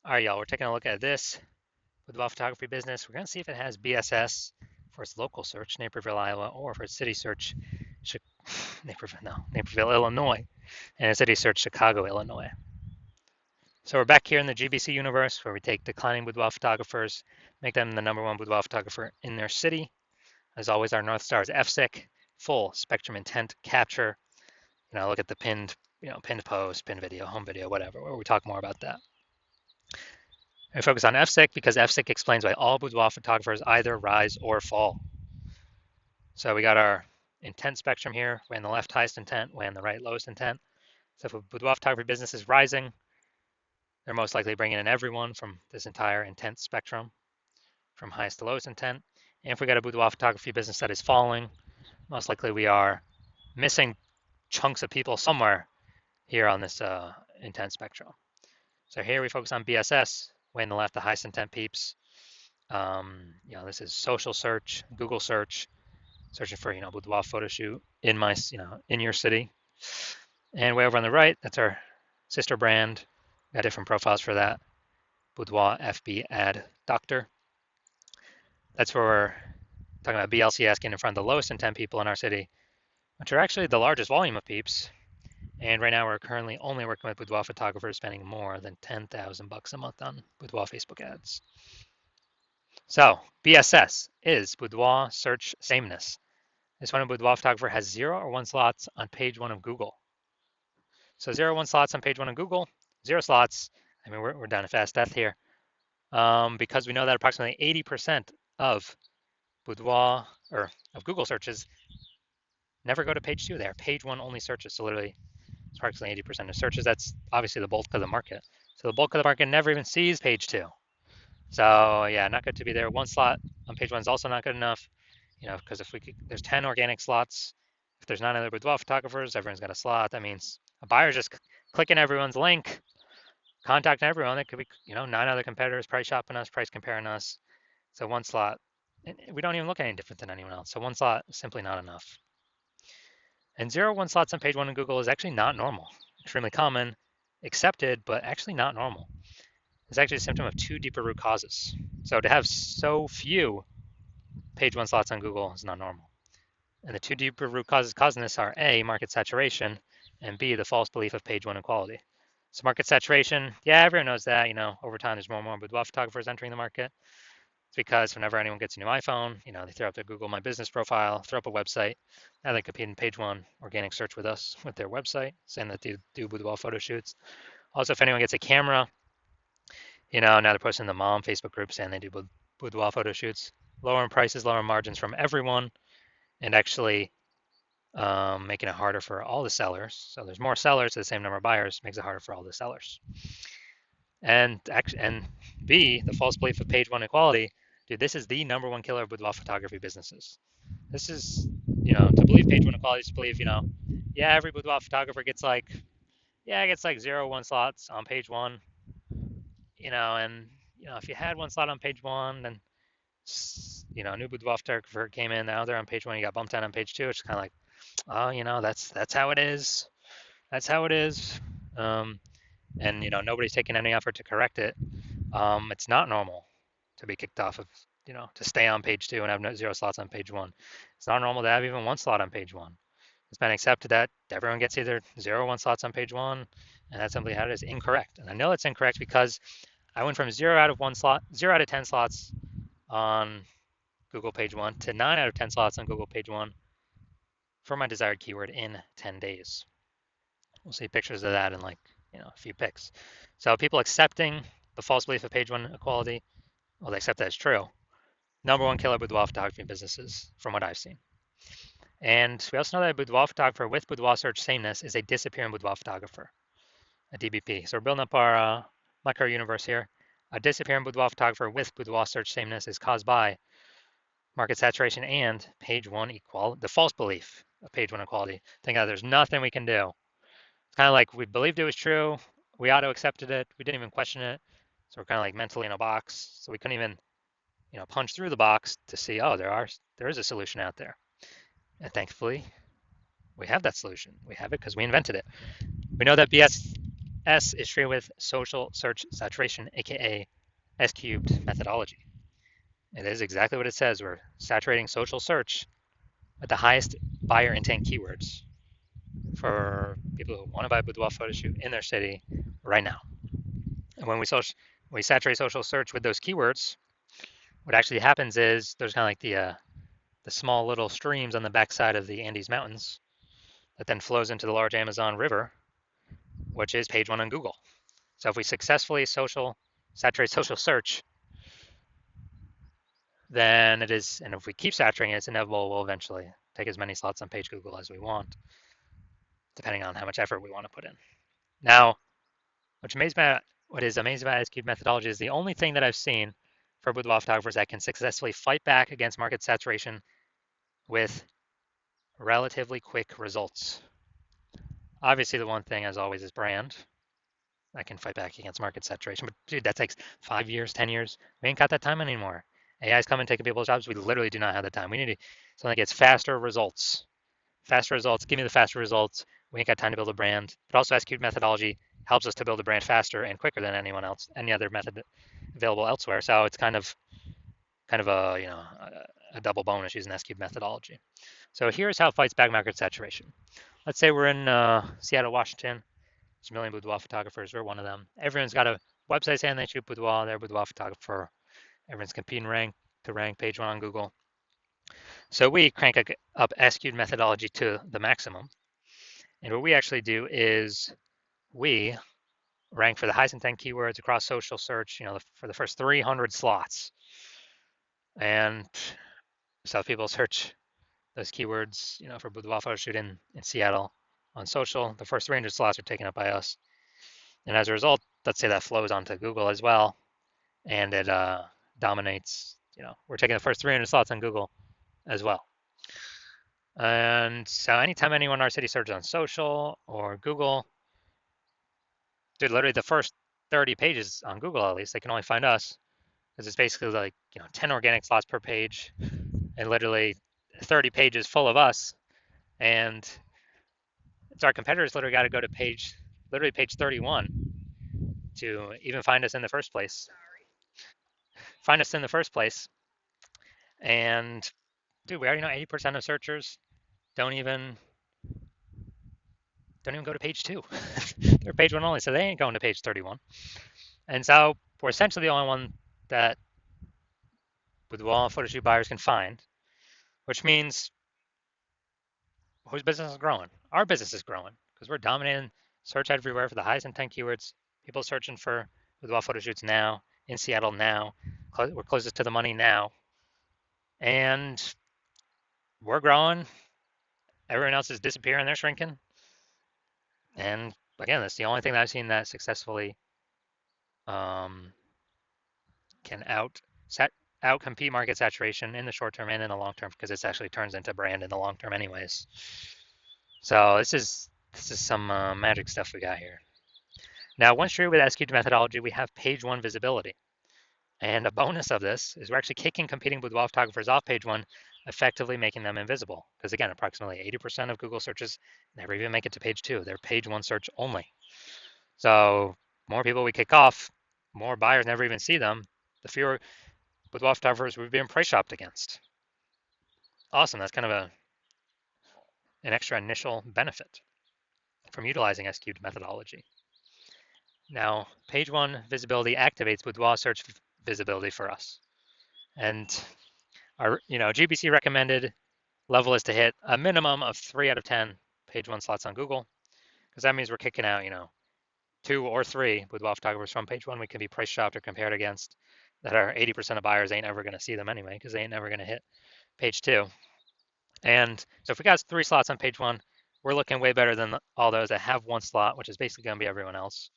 All right, y'all, we're taking a look at this Boudoir photography business. We're going to see if it has BSS for its local search, Naperville, Iowa, or for its city search, Naperville, Illinois, and its city search, Chicago, Illinois. So we're back here in the GBC universe where we take declining boudoir photographers, make them the #1 boudoir photographer in their city. As always, our North Star is FSIC, full spectrum intent capture. Look at the pinned post, pinned video, home video, whatever, where we talk more about that. I focus on FSIC because FSIC explains why all boudoir photographers either rise or fall. So we got our intent spectrum here, way on the left highest intent, way on the right lowest intent. So if a boudoir photography business is rising, they're most likely bringing in everyone from this entire intent spectrum, from highest to lowest intent. And if we got a boudoir photography business that is falling, most likely we are missing chunks of people somewhere here on this intent spectrum. So here we focus on BSS, way on the left, the highest intent peeps. This is social search, Google search, searching for, boudoir photo shoot in my, in your city. And way over on the right, that's our sister brand. Got different profiles for that. Boudoir FB ad doctor. That's where we're talking about BLC asking in front of the lowest intent people in our city, which are actually the largest volume of peeps. And right now we're currently only working with boudoir photographers spending more than $10,000 a month on boudoir Facebook ads. So BSS is boudoir search sameness. This one, a boudoir photographer has 0 or 1 slots on page 1 of Google. So 0 or 1 slots on page 1 of Google, 0 slots. I mean, we're down to fast death here because we know that approximately 80% of boudoir or of Google searches never go to page 2. They are page 1 only searches. So literally, it's approximately 80% of searches. That's obviously the bulk of the market. So the bulk of the market never even sees page 2. So yeah, not good to be there. 1 slot on page 1 is also not good enough. Because if there's 10 organic slots. If there's 9 other boudoir photographers, everyone's got a slot. That means a buyer's just clicking everyone's link, contacting everyone. That could be, 9 other competitors price shopping us, price comparing us. So 1 slot, we don't even look any different than anyone else. So 1 slot is simply not enough. And 0, 1 slots on page 1 in Google is actually not normal. Extremely common, accepted, but actually not normal. It's actually a symptom of 2 deeper root causes. So to have so few page 1 slots on Google is not normal. And the 2 deeper root causes causing this are A, market saturation, and B, the false belief of page 1 equality. So market saturation, yeah, everyone knows that. Over time there's more and more boudoir photographers entering the market. It's because whenever anyone gets a new iPhone, they throw up their Google My Business profile, throw up a website. Now they compete in page 1 organic search with us with their website, saying that they do boudoir photo shoots. Also, if anyone gets a camera, now they're posting the mom Facebook group saying they do boudoir photo shoots. Lowering prices, lower margins from everyone, and actually making it harder for all the sellers. So there's more sellers to the same number of buyers, makes it harder for all the sellers. And B, the false belief of page 1 equality. Dude, this is the #1 killer of boudoir photography businesses. This is, to believe page 1 equality is to believe, yeah, every boudoir photographer gets like 0, 1 slots on page 1, and if you had 1 slot on page 1, then a new boudoir photographer came in, now they're on page 1, you got bumped down on page 2. It's kind of like, oh, that's how it is. That's how it is. And nobody's taking any effort to correct it. It's not normal to be kicked off of, to stay on page 2 and have 0 slots on page 1. It's not normal to have even 1 slot on page 1. It's been accepted that everyone gets either 0 or 1 slots on page 1, and that's simply how it is. Incorrect. And I know it's incorrect because I went from 0 out of 1 slot, 0 out of 10 slots on Google page 1 to 9 out of 10 slots on Google page 1 for my desired keyword in 10 days. We'll see pictures of that in a few pics. So people accepting the false belief of page 1 equality, well, they accept that it's true. #1 killer boudoir photography businesses from what I've seen. And we also know that a boudoir photographer with boudoir search sameness is a disappearing boudoir photographer, a DBP. So we're building up our micro universe here. A disappearing boudoir photographer with boudoir search sameness is caused by market saturation and page 1 equality, the false belief of page 1 equality. Think that there's nothing we can do. It's kind of like we believed it was true, we auto accepted it, we didn't even question it. So we're kind of like mentally in a box. So we couldn't even, punch through the box to see, oh, there is a solution out there. And thankfully, we have that solution. We have it because we invented it. We know that BS. S is treated with social search saturation, aka S cubed methodology. It is exactly what it says. We're saturating social search with the highest buyer intent keywords for people who want to buy a boudoir photo shoot in their city right now. And when we saturate social search with those keywords, what actually happens is there's kind of like the small little streams on the backside of the Andes Mountains that then flows into the large Amazon River, which is page one on Google. So if we successfully saturate social search, then it is, and if we keep saturating it, it's inevitable we'll eventually take as many slots on page Google as we want, depending on how much effort we want to put in. Now, what is amazing about SQ methodology is the only thing that I've seen for boudoir photographers that can successfully fight back against market saturation with relatively quick results. Obviously, the one thing, as always, is brand. I can fight back against market saturation, but dude, that takes 5 years, 10 years. We ain't got that time anymore. AI's coming taking people's jobs. We literally do not have the time. We need something that gets faster results. Faster results. Give me the faster results. We ain't got time to build a brand. But also, SQ methodology helps us to build a brand faster and quicker than anyone else, any other method available elsewhere. So it's kind of a a double bonus using SQ methodology. So here's how it fights back market saturation. Let's say we're in Seattle, Washington. There's a million boudoir photographers. We're one of them. Everyone's got a website saying they shoot boudoir. They're a boudoir photographer. Everyone's competing to rank page one on Google. So we crank up SQ'd methodology to the maximum. And what we actually do is we rank for the highest intent keywords across social search, for the first 300 slots. And so if people search those keywords, for boudoir photo shoot in Seattle on social, the first 300 slots are taken up by us. And as a result, let's say that flows onto Google as well, and it dominates. We're taking the first 300 slots on Google as well. And so anytime anyone in our city searches on social or Google, dude, literally the first 30 pages on Google, at least, they can only find us because it's basically like 10 organic slots per page, and literally 30 pages full of us. And it's our competitors literally got to go to page 31 to even find us in the first place. Find us in the first place. And dude, we already know 80% of searchers don't even go to page two. They're page one only, so they ain't going to page 31. And so we're essentially the only one that boudoir photo shoot buyers can find, which means whose business is growing? Our business is growing because we're dominating search everywhere for the highest intent keywords. People searching for boudoir photo shoots now in Seattle now. We're closest to the money now, and we're growing. Everyone else is disappearing. They're shrinking. And again, that's the only thing that I've seen that successfully can outcompete market saturation in the short term and in the long term, because it actually turns into brand in the long term anyways. So this is some magic stuff we got here. Now, once you're with SQ'd methodology, we have page one visibility. And a bonus of this is we're actually kicking competing boudoir photographers off page one, effectively making them invisible. Because again, approximately 80% of Google searches never even make it to page two. They're page one search only. So more people we kick off, more buyers never even see them, the fewer boudoir photographers we've been price shopped against. Awesome. That's kind of an extra initial benefit from utilizing SQ'd methodology. Now, page one visibility activates boudoir search visibility for us. And our GBC recommended level is to hit a minimum of 3 out of 10 page one slots on Google, because that means we're kicking out 2 or 3 boudoir photographers from page one we can be price shopped or compared against that are 80% of buyers ain't ever going to see them anyway, because they ain't never going to hit page two. And so if we got 3 slots on page one, we're looking way better than all those that have 1 slot, which is basically going to be everyone else.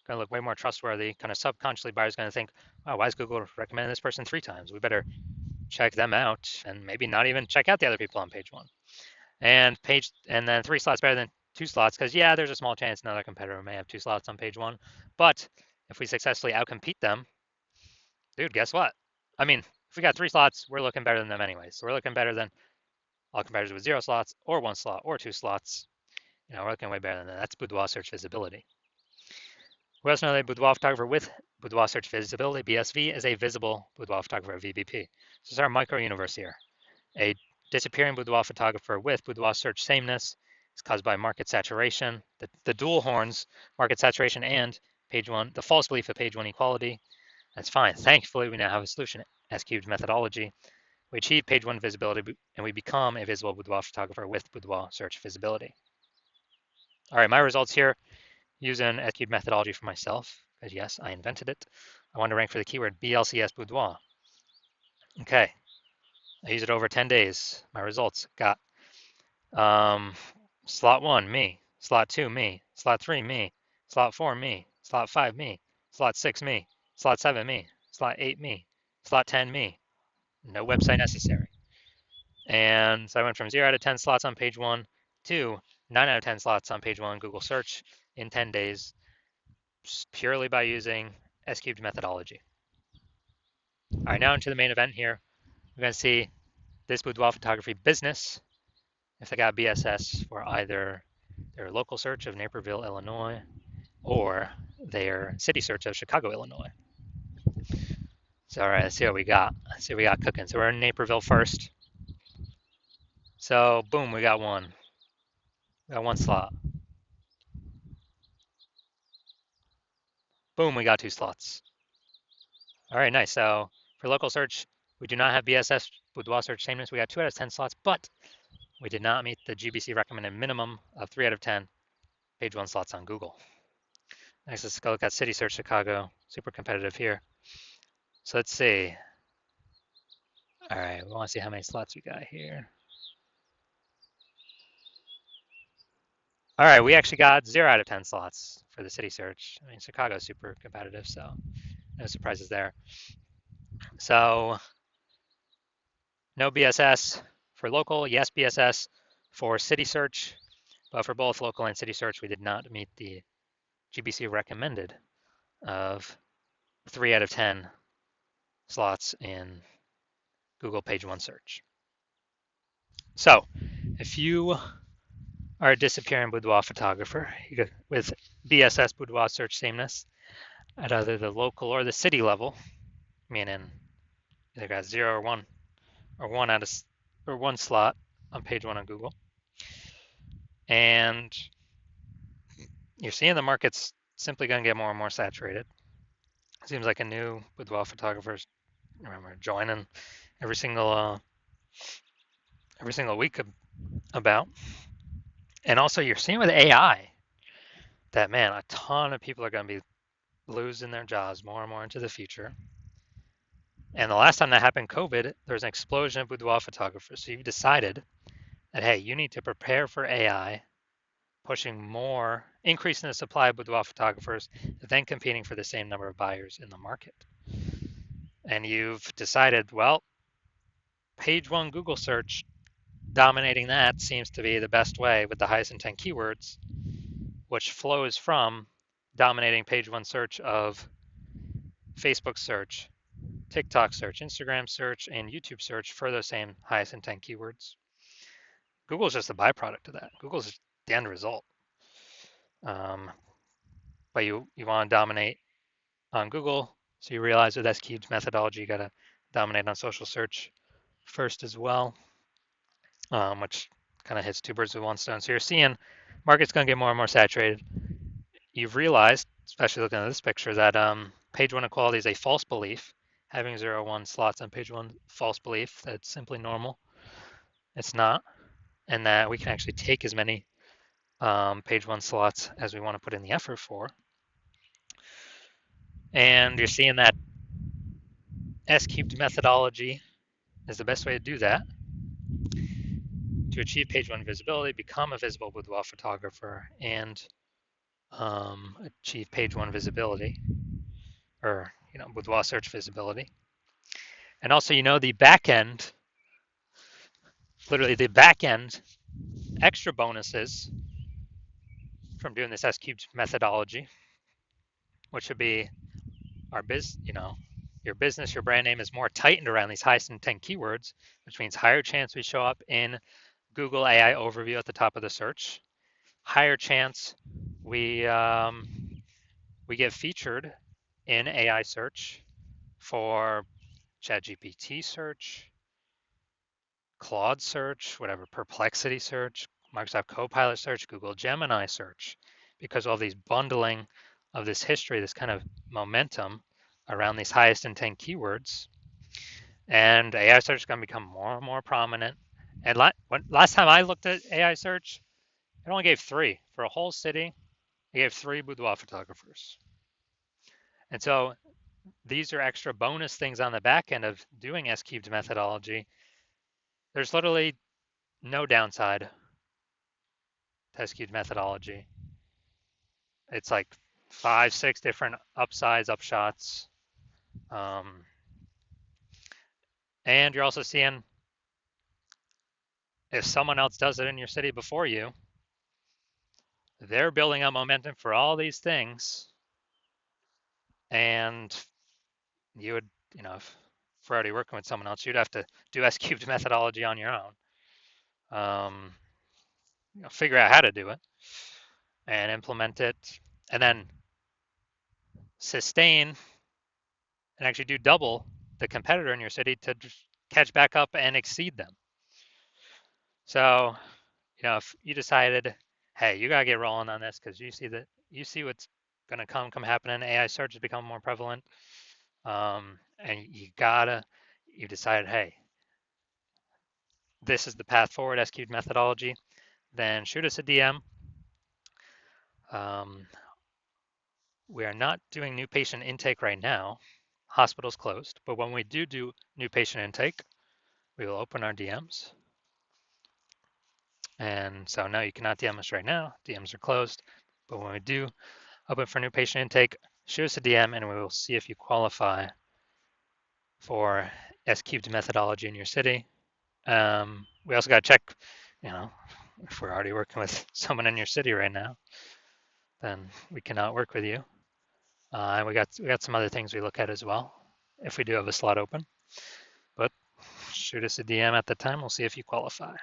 Going to look way more trustworthy. Kind of subconsciously, buyers going to think, "Oh, why is Google recommending this person 3 times? We better check them out, and maybe not even check out the other people on page one." And then 3 slots better than 2 slots, because yeah, there's a small chance another competitor may have 2 slots on page one. But if we successfully outcompete them, dude, guess what? I mean, if we got 3 slots, we're looking better than them anyways. So we're looking better than all competitors with 0 slots or 1 slot or 2 slots. We're looking way better than that. That's boudoir search visibility. We also know that boudoir photographer with boudoir search visibility, BSV, is a visible boudoir photographer, VBP. This is our micro universe here. A disappearing boudoir photographer with boudoir search sameness is caused by market saturation, the dual horns, market saturation, and page one, the false belief of page one equality. That's fine. Thankfully, we now have a solution. S-cubed methodology. We achieve page one visibility and we become a visible boudoir photographer with boudoir search visibility. All right, my results here using S-cubed methodology for myself, because yes, I invented it. I wanted to rank for the keyword BLCS boudoir. Okay, I used it over 10 days. My results got slot 1, me. Slot 2, me. Slot 3, me. Slot 4, me. Slot 5, me. Slot 6, me. Slot 7, me. Slot 8, me. Slot 10, me. No website necessary. And so I went from 0 out of 10 slots on page 1 to 9 out of 10 slots on page 1 Google search in 10 days, purely by using S-cubed methodology. All right, now into the main event here. We're going to see this boudoir photography business, if they got BSS for either their local search of Naperville, Illinois, or their city search of Chicago, Illinois. So, all right, let's see what we got. Let's see what we got cooking. So we're in Naperville first. So, boom, we got one. We got one slot. Boom, we got 2 slots. All right, nice. So for local search, we do not have BSS boudoir search sameness. We got 2 out of 10 slots, but we did not meet the GBC recommended minimum of 3 out of 10 page 1 slots on Google. Next, let's go look at city search Chicago. Super competitive here. So let's see. All right, we want to see how many slots we got here. All right, we actually got 0 out of 10 slots for the city search. I mean, Chicago's super competitive, so no surprises there. So no BSS for local, yes BSS for city search, but for both local and city search, we did not meet the GBC recommended of 3 out of 10 slots in Google page 1 search. So if you are a disappearing boudoir photographer with BSS boudoir search sameness at either the local or the city level, meaning either got 0 or 1 or 1 out of or 1 slot on page 1 on Google, and you're seeing the market's simply going to get more and more saturated. It seems like a new boudoir photographers joining every single week about. And also you're seeing with AI that, man, a ton of people are going to be losing their jobs more and more into the future. And the last time that happened, COVID, there was an explosion of boudoir photographers. So you've decided that, hey, you need to prepare for AI, pushing more, increasing the supply of boudoir photographers, then competing for the same number of buyers in the market. And you've decided, well, page 1 Google search, dominating that seems to be the best way with the highest intent keywords, which flows from dominating page 1 search of Facebook search, TikTok search, Instagram search, and YouTube search for those same highest intent keywords. Google is just a byproduct of that. Google's the end result. But you want to dominate on Google, so you realize with S-cubed methodology, you got to dominate on social search first as well, which kind of hits 2 birds with 1 stone. So you're seeing market's going to get more and more saturated. You've realized, especially looking at this picture, that page 1 equality is a false belief. Having 0, 1 slots on page 1, false belief. That's simply normal. It's not. And that we can actually take as many page 1 slots as we want to put in the effort for. And you're seeing that S-cubed methodology is the best way to do that. To achieve page 1 visibility, become a visible boudoir photographer, and achieve page 1 visibility, or boudoir search visibility. And also, the back end, literally the back end extra bonuses from doing this S-cubed methodology, which would be your business, your brand name is more tightened around these highest intent keywords, which means higher chance we show up in Google AI overview at the top of the search, higher chance we we get featured in AI search for ChatGPT search, Claude search, whatever, Perplexity search, Microsoft Copilot search, Google Gemini search, because all these bundling of this history, this kind of momentum around these highest intent keywords. And AI search is going to become more and more prominent. And last time I looked at AI search, it only gave 3 for a whole city. It gave 3 boudoir photographers. And so these are extra bonus things on the back end of doing S cubed methodology. There's literally no downside to S cubed methodology. It's like 5, 6 different upsides, upshots. And you're also seeing if someone else does it in your city before you, they're building up momentum for all these things. And you would, if we're already working with someone else, you'd have to do S cubed methodology on your own. Figure out how to do it and implement it, and then sustain and actually do double the competitor in your city to catch back up and exceed them. So, if you decided, hey, you gotta get rolling on this because you see what's gonna come happening. AI search is becoming more prevalent, and you decided, hey, this is the path forward, S cubed methodology. Then shoot us a DM. We are not doing new patient intake right now. Hospital's closed, but when we do new patient intake, we will open our DMs. And so no, you cannot DM us right now. DMs are closed. But when we do open for new patient intake, shoot us a DM and we will see if you qualify for S cubed methodology in your city. We also got to check, if we're already working with someone in your city right now, then we cannot work with you. And we got some other things we look at as well if we do have a slot open. But shoot us a DM at the time. We'll see if you qualify.